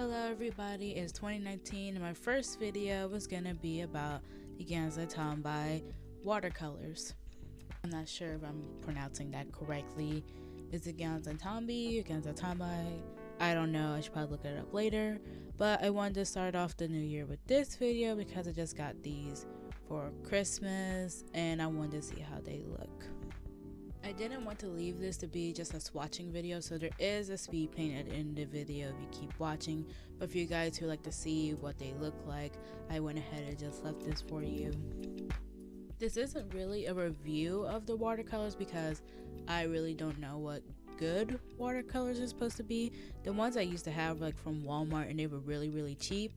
Hello everybody, it's 2019 and my first video was gonna be about the Gansai Tambi watercolors. I'm not sure if I'm pronouncing that correctly. Is it Gansai Tambi or Gansai Tambi? I don't know, I should probably look it up later. But I wanted to start off the new year with this video because I just got these for Christmas and I wanted to see how they look. I didn't want to leave this to be just a swatching video, so there is a speed paint at the end of the video if you keep watching. But for you guys who like to see what they look like, I went ahead and just left this for you. This isn't really a review of the watercolors because I really don't know what good watercolors are supposed to be. The ones I used to have like from Walmart and they were really cheap,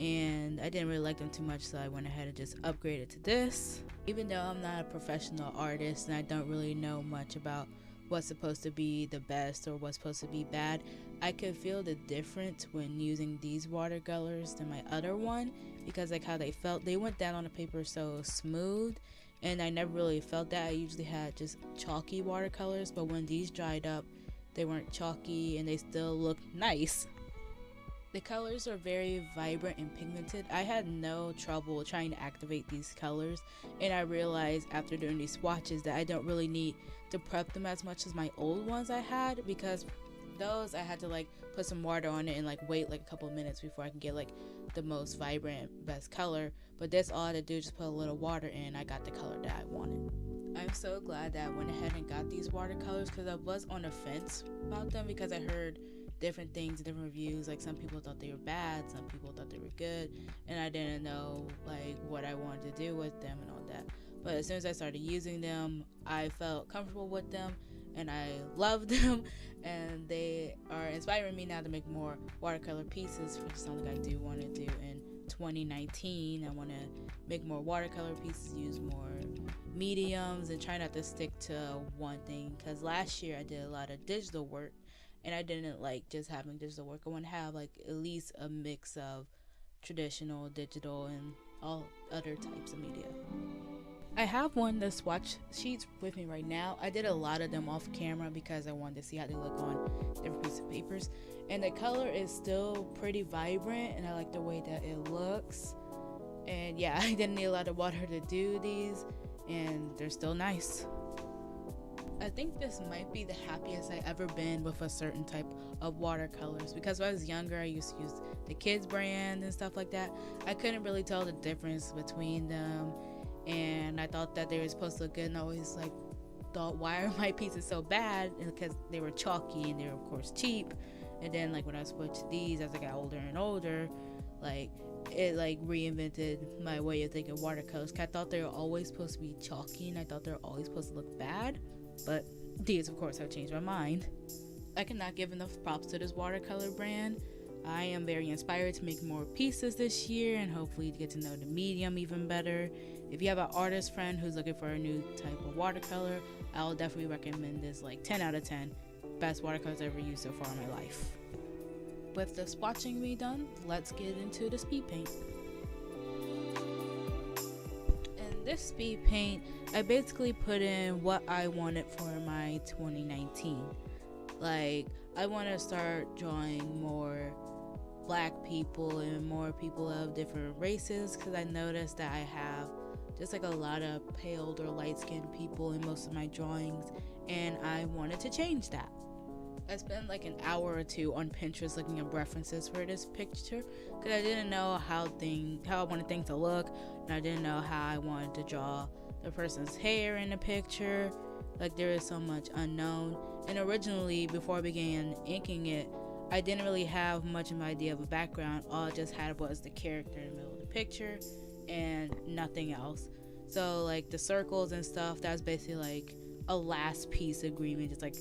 and I didn't really like them too much, so I went ahead and just upgraded to this. Even though I'm not a professional artist and I don't really know much about what's supposed to be the best or what's supposed to be bad, I could feel the difference when using these watercolors than my other one, because like how they felt, they went down on the paper so smooth, and I never really felt that. I usually had just chalky watercolors, but when these dried up, they weren't chalky and they still looked nice. The colors are very vibrant and pigmented. I had no trouble trying to activate these colors, and I realized after doing these swatches that I don't really need to prep them as much as my old ones I had, because those I had to like put some water on it and like wait like a couple of minutes before I can get like the most vibrant, best color. But this, all I had to do is just put a little water in, I got the color that I wanted. I'm so glad that I went ahead and got these watercolors because I was on the fence about them, because I heard different things, different reviews. Like some people thought they were bad, some people thought they were good, and I didn't know like what I wanted to do with them and all that. But as soon as I started using them, I felt comfortable with them and I love them, and they are inspiring me now to make more watercolor pieces, which is something I do want to do in 2019. I want to make more watercolor pieces, use more mediums, and try not to stick to one thing, because last year I did a lot of digital work and I didn't like just having digital work. I want to have like at least a mix of traditional, digital, and all other types of media. I have one of the swatch sheets with me right now. I did a lot of them off camera because I wanted to see how they look on different pieces of papers, and the color is still pretty vibrant and I like the way that it looks. And yeah, I didn't need a lot of water to do these, and they're still nice. I think this might be the happiest I ever been with a certain type of watercolors, because when I was younger I used to use the kids brand and stuff like that. I couldn't really tell the difference between them, and I thought that they were supposed to look good, and I always like thought, why are my pieces so bad? And because they were chalky and they were of course cheap. And then like when I switched to these as I got older and older, like it like reinvented my way of thinking watercolors. I thought they were always supposed to be chalky and I thought they were always supposed to look bad. But these, of course, have changed my mind. I cannot give enough props to this watercolor brand. I am very inspired to make more pieces this year and hopefully to get to know the medium even better. If you have an artist friend who's looking for a new type of watercolor, I'll definitely recommend this, like 10 out of 10. Best watercolors I've ever used so far in my life. With the swatching me done, let's get into the speed paint. This speed paint, I basically put in what I wanted for my 2019. Like, I want to start drawing more black people and more people of different races, because I noticed that I have just like a lot of pale or light-skinned people in most of my drawings, and I wanted to change that. I spent like an hour or two on Pinterest looking at references for this picture, because I didn't know how I wanted things to look, and I didn't know how I wanted to draw the person's hair in the picture. Like, there is so much unknown. And originally, before I began inking it, I didn't really have much of an idea of a background. All I just had was the character in the middle of the picture and nothing else. So like the circles and stuff, that was basically like a last piece agreement, just like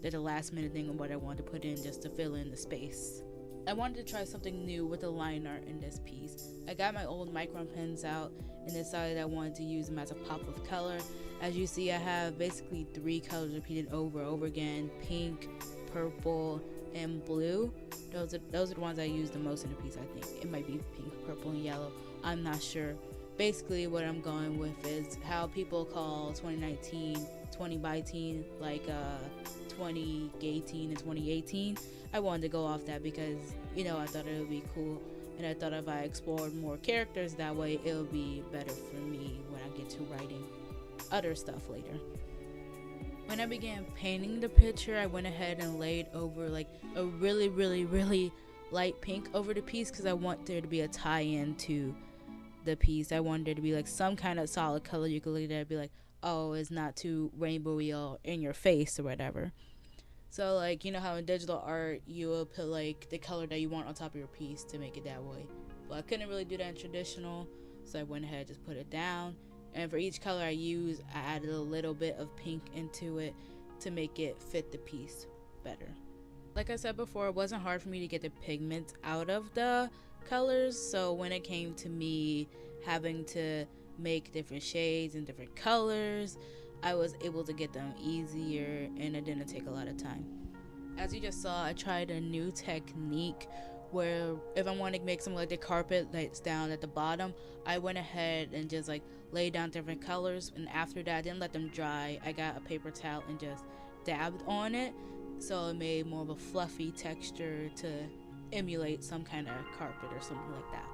did a last minute thing on what I wanted to put in just to fill in the space. I wanted to try something new with the line art in this piece. I got my old micron pens out and decided I wanted to use them as a pop of color. As you see, I have basically 3 colors repeated over and over again: pink, purple, and blue. Those are the ones I use the most in the piece. I think it might be pink, purple, and yellow. I'm not sure. Basically what I'm going with is how people call 2019 20 by teen, like 2018 and 2018. I wanted to go off that because, you know, I thought it would be cool, and I thought if I explored more characters that way, it'll be better for me when I get to writing other stuff later. When I began painting the picture, I went ahead and laid over like a really light pink over the piece because I want there to be a tie-in to the piece. I wanted there to be like some kind of solid color you could look at it and be like, oh, it's not too rainbowy or in your face or whatever. So like, you know how in digital art you will put like the color that you want on top of your piece to make it that way. Well, I couldn't really do that in traditional, so I went ahead and just put it down. And for each color I use, I added a little bit of pink into it to make it fit the piece better. Like I said before, it wasn't hard for me to get the pigments out of the colors, so when it came to me having to make different shades and different colors, I was able to get them easier and it didn't take a lot of time. As you just saw, I tried a new technique where if I want to make something like the carpet that's down at the bottom, I went ahead and just like laid down different colors, and after that I didn't let them dry. I got a paper towel and just dabbed on it, so it made more of a fluffy texture to emulate some kind of carpet or something like that.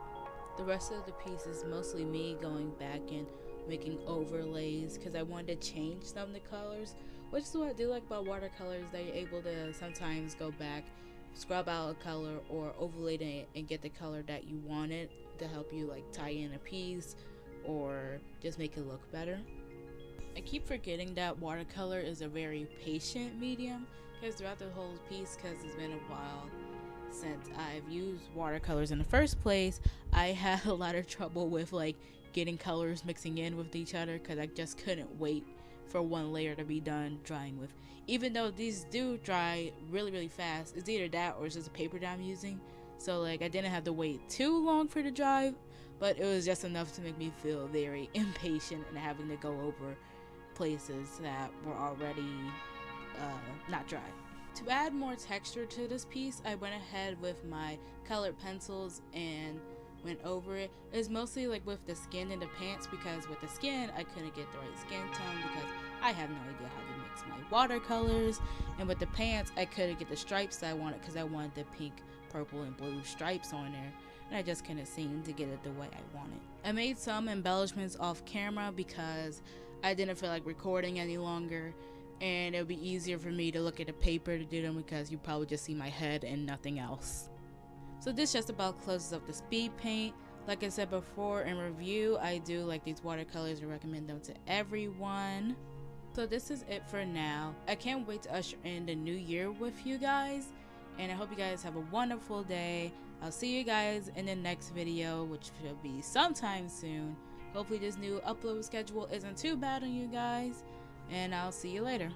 The rest of the piece is mostly me going back and making overlays because I wanted to change some of the colors, which is what I do like about watercolors, that you're able to sometimes go back, scrub out a color or overlay it and get the color that you wanted to help you like tie in a piece or just make it look better. I keep forgetting that watercolor is a very patient medium because throughout the whole piece, because it's been a while since I've used watercolors in the first place, I had a lot of trouble with like getting colors mixing in with each other because I just couldn't wait for one layer to be done drying with. Even though these do dry really fast, it's either that or it's just a paper that I'm using, so like I didn't have to wait too long for it to dry, but it was just enough to make me feel very impatient and having to go over places that were already not dry. To add more texture to this piece, I went ahead with my colored pencils and went over it. It's mostly like with the skin and the pants, because with the skin I couldn't get the right skin tone because I have no idea how to mix my watercolors, and with the pants I couldn't get the stripes that I wanted because I wanted the pink, purple, and blue stripes on there, and I just couldn't seem to get it the way I wanted. I made some embellishments off camera because I didn't feel like recording any longer, and it would be easier for me to look at the paper to do them because you probably just see my head and nothing else. So this just about closes up the speed paint. Like I said before in review, I do like these watercolors and recommend them to everyone. So this is it for now. I can't wait to usher in the new year with you guys, and I hope you guys have a wonderful day. I'll see you guys in the next video, which will be sometime soon. Hopefully this new upload schedule isn't too bad on you guys, and I'll see you later.